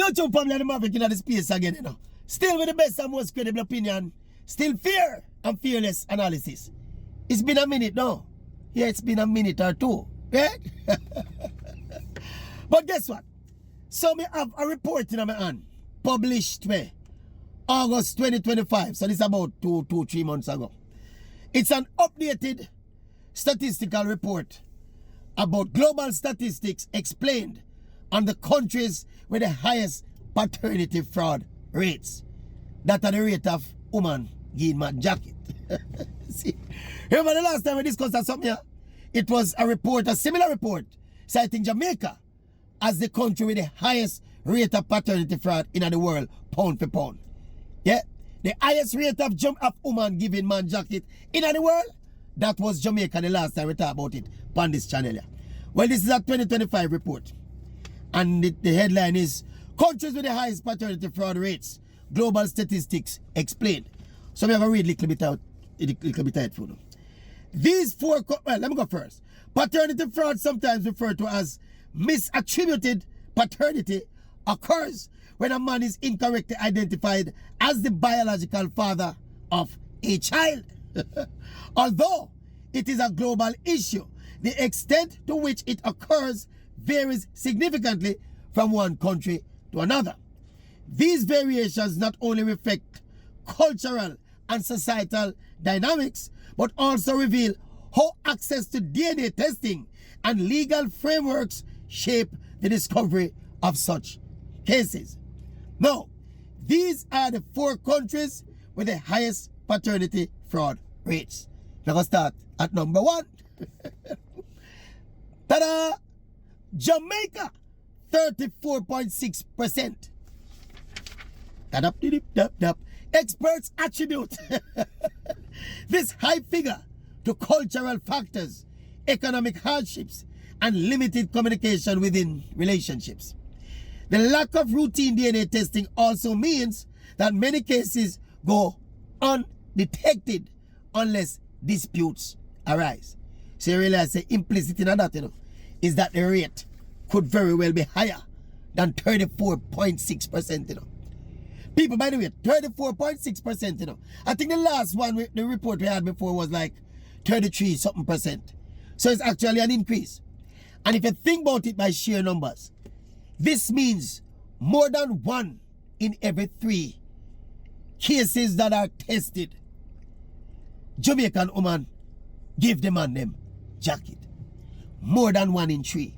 Yo, Joe Family and the Maverick in the space again, you know. Still with the best and most credible opinion. Still fair and fearless analysis. It's been a minute now. Yeah, it's been a minute or two. Right? But guess what? So me have a report in my hand. Published where? August 2025. So this is about 3 months ago. It's an updated statistical report about global statistics explained on the countries with the highest paternity fraud rates. That are the rate of woman getting man jacket. See, remember the last time we discussed that something here? It was a report, a similar report, citing Jamaica as the country with the highest rate of paternity fraud in the world, pound for pound. Yeah, the highest rate of woman giving man jacket in the world, that was Jamaica the last time we talked about it on this channel here. Well, this is a 2025 report. And the headline is, countries with the highest paternity fraud rates, global statistics explained. So we have to read a little bit out for them. These four, well, let me go first. Paternity fraud, sometimes referred to as misattributed paternity, occurs when a man is incorrectly identified as the biological father of a child. Although it is a global issue, the extent to which it occurs varies significantly from one country to another. These variations not only reflect cultural and societal dynamics, but also reveal how access to DNA testing and legal frameworks shape the discovery of such cases. Now, these are the 4 countries with the highest paternity fraud rates. Now let's start at number 1. Ta-da! Jamaica, 34.6%. Experts attribute this high figure to cultural factors, economic hardships, and limited communication within relationships. The lack of routine DNA testing also means that many cases go undetected unless disputes arise. So you realize the implicit in that, you know, is that the rate could very well be higher than 34.6%, you know. People, by the way, 34.6%, you know. I think the last one, the report we had before was like 33 something percent. So it's actually an increase. And if you think about it by sheer numbers, this means more than 1 in every 3 cases that are tested, Jamaican woman give the man them jacket. More than 1 in 3.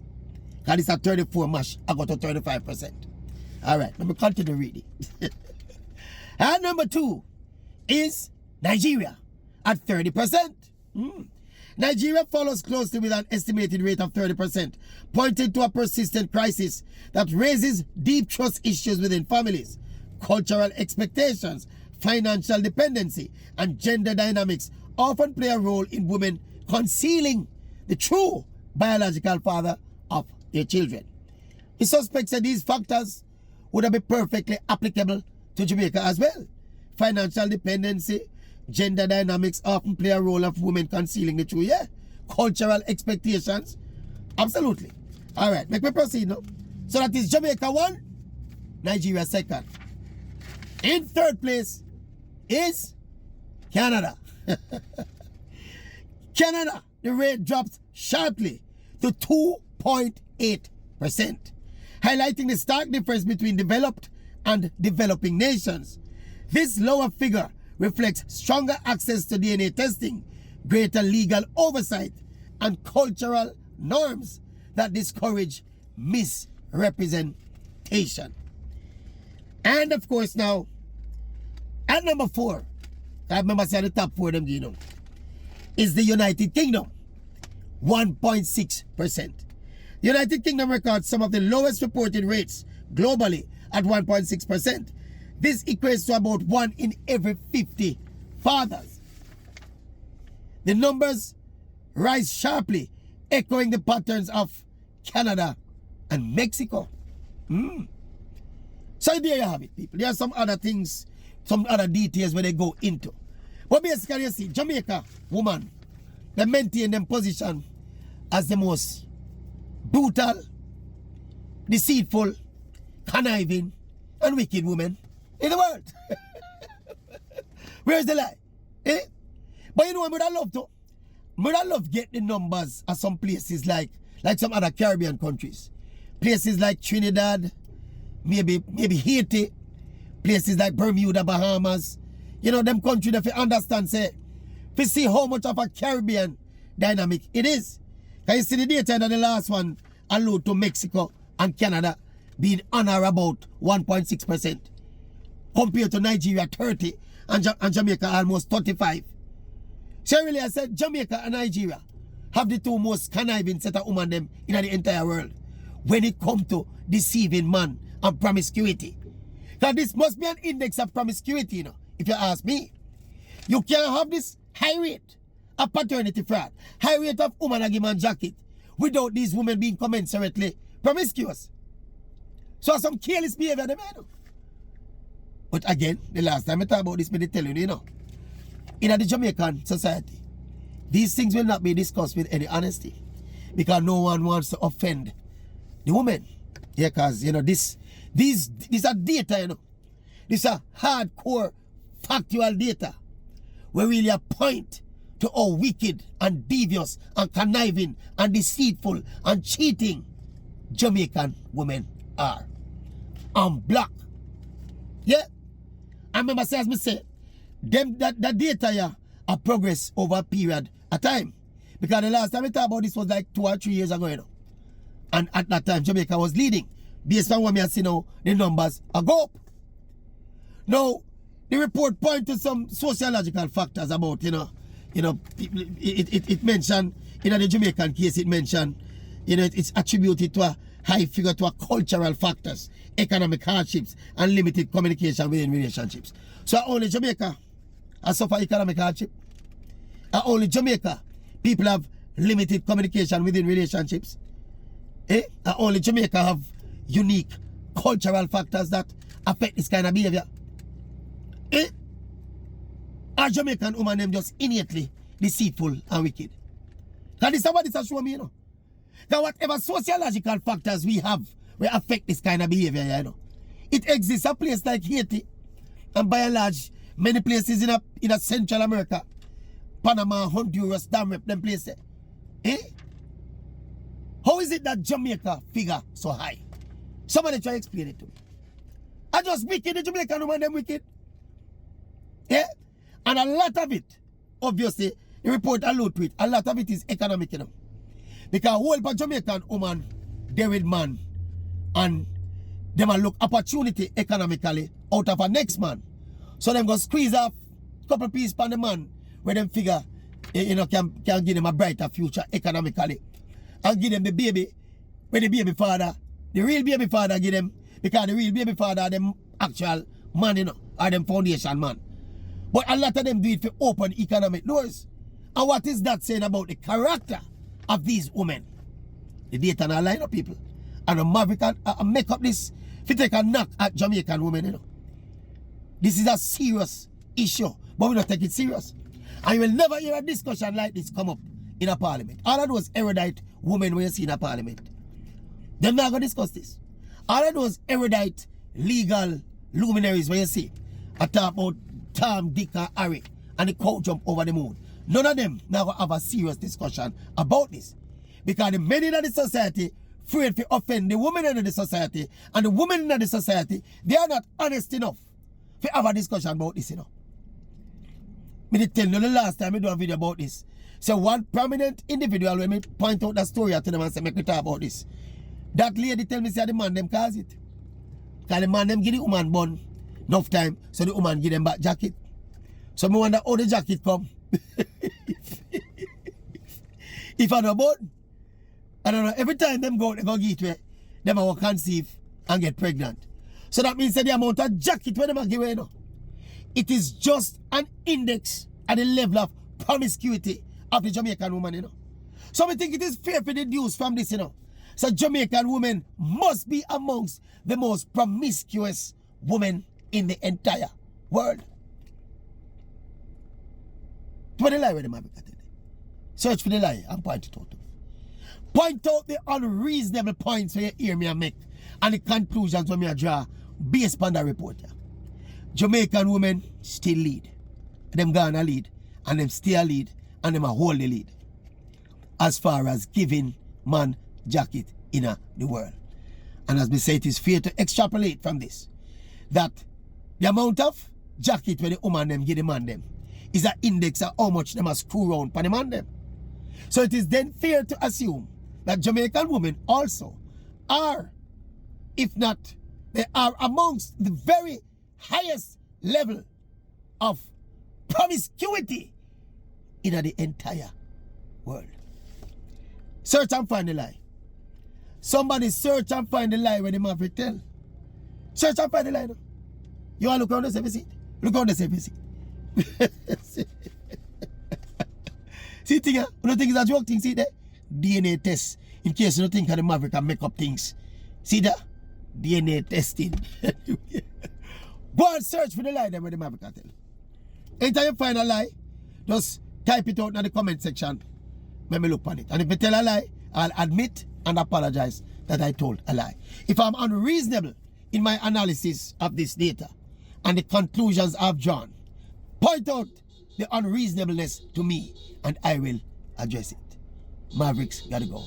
Because it's a 34 mash, I got to 35%. Alright, let me continue reading. And number 2 is Nigeria at 30%. Nigeria follows closely with an estimated rate of 30%, pointing to a persistent crisis that raises deep trust issues within families. Cultural expectations, financial dependency, and gender dynamics often play a role in women concealing the true biological father of their children. The suspects that these factors would be perfectly applicable to Jamaica as well. Financial dependency, gender dynamics often play a role of women concealing the truth. Yeah. Cultural expectations, absolutely. All right, make me proceed now. So that is Jamaica 1, Nigeria 2nd. In 3rd place is Canada. Canada, the rate dropped sharply to 2.8%, highlighting the stark difference between developed and developing nations. This lower figure reflects stronger access to DNA testing, greater legal oversight, and cultural norms that discourage misrepresentation. And of course now, at number 4, I remember saying the top 4 of them, you know, is the United Kingdom, 1.6%. The United Kingdom records some of the lowest reported rates globally at 1.6%. This equates to about 1 in every 50 fathers. The numbers rise sharply, echoing the patterns of Canada and Mexico. So there you have it, people. There are some other things, some other details where they go into. But basically, you see, Jamaica woman, they maintain them position as the most brutal, deceitful, conniving, and wicked women in the world. Where's the lie? Eh? But you know what I love to? I love get the numbers of some places like some other Caribbean countries. Places like Trinidad, maybe Haiti, places like Bermuda, Bahamas. You know, them countries that you understand, say, to see how much of a Caribbean dynamic it is. Can you see the data in the last one allude to Mexico and Canada being on or about 1.6% compared to Nigeria 30 and Jamaica almost 35. So really I said Jamaica and Nigeria have the two most conniving set of women them in the entire world when it comes to deceiving man and promiscuity. Because this must be an index of promiscuity, you know, if you ask me. You can't have this high rate of paternity fraud, high rate of woman a give man jacket without these women being commensurately promiscuous. So some careless behavior they made. But again, the last time I talk about this, I tell you, you know, in the Jamaican society, these things will not be discussed with any honesty because no one wants to offend the woman. Yeah, because, you know, these are data, you know. These are hardcore factual data where really point to how wicked and devious and conniving and deceitful and cheating Jamaican women are. And black. Yeah. I remember as me say, them that data yeah are progress over a period of time. Because the last time we talked about this was like 2 or 3 years ago, you know. And at that time Jamaica was leading. Based on what we have seen now, the numbers are go up. Now, the report points to some sociological factors about, it mentioned, in the Jamaican case, it mentioned, it's attributed to a high figure to a cultural factors, economic hardships, and limited communication within relationships. So only Jamaica has suffered economic hardship. Only Jamaica, people have limited communication within relationships. Only Jamaica have unique cultural factors that affect this kind of behavior. Are Jamaican women them just innately deceitful and wicked? And this is what this has shown me, you know. That whatever sociological factors we have will affect this kind of behavior, you know. It exists a place like Haiti, and by and large, many places in a Central America, Panama, Honduras, damn them places. How is it that Jamaica figure so high? Somebody try to explain it to me. I just wicked, the Jamaican woman them wicked. Yeah? And a lot of it, obviously, the report allude to it, a lot of it is economic, you know. Because whole Jamaican woman, they with man, and they will look opportunity economically out of a next man. So them go squeeze off a couple pieces from the man where them figure, can give them a brighter future economically. And give them the baby, where the baby father, the real baby father give them, because the real baby father are them actual man, you know, are them foundation man. But a lot of them do it for open economic doors. And what is that saying about the character of these women? The data and line of people. And the Maverick make up this, if you take a knock at Jamaican women, you know. This is a serious issue, but we don't take it serious. And you will never hear a discussion like this come up in a parliament. All of those erudite women when you see in a parliament, they're not going to discuss this. All of those erudite legal luminaries when you see, I talk about Tom, Dick, and Harry, and the cow jump over the moon. None of them now going to have a serious discussion about this. Because the men in the society afraid to offend the women in the society, and the women in the society, they are not honest enough to have a discussion about this, you know. Me tell you the last time I do a video about this. So one prominent individual, when me point out that story to them and say, make me talk about this. That lady tell me, say the man them cause it. Because the man them give the woman bun enough time, so the woman give them back jacket. So me wonder how the jacket come. If I know bun, I don't know, every time them go get where them will conceive and get pregnant. So that means that the amount of jacket when them give away, you know, it is just an index at the level of promiscuity of the Jamaican woman, you know. So I think it is fair to deduce from this, you know. So Jamaican women must be amongst the most promiscuous women in the entire world. What the lie where them have it? Search for the lie and point it out. Point out the unreasonable points where you hear me and make, and the conclusions when me draw based upon the report, yeah, Jamaican women still lead. Them gonna lead, and them still lead, and them a hold the lead as far as giving man jacket in the world. And as we say, it is fair to extrapolate from this that the amount of jacket when the woman them give the man them is an index of how much them a screw around for the man them. So it is then fair to assume that Jamaican women also are, if not, they are amongst the very highest level of promiscuity in the entire world. Search and find the lie. Somebody search and find the lie when they have to tell. Search and find the lie. No? You want to look around the same seat? Look around the same seat. See thing, you don't think it's a joke thing, see there? DNA test. In case you don't think the Maverick can make up things. See that? DNA testing. Go and search for the lie there where the Maverick can tell. Anytime you find a lie, just type it out in the comment section. Let me look on it. And if I tell a lie, I'll admit and apologize that I told a lie. If I'm unreasonable in my analysis of this data and the conclusions I've drawn, point out the unreasonableness to me and I will address it. Mavericks gotta go.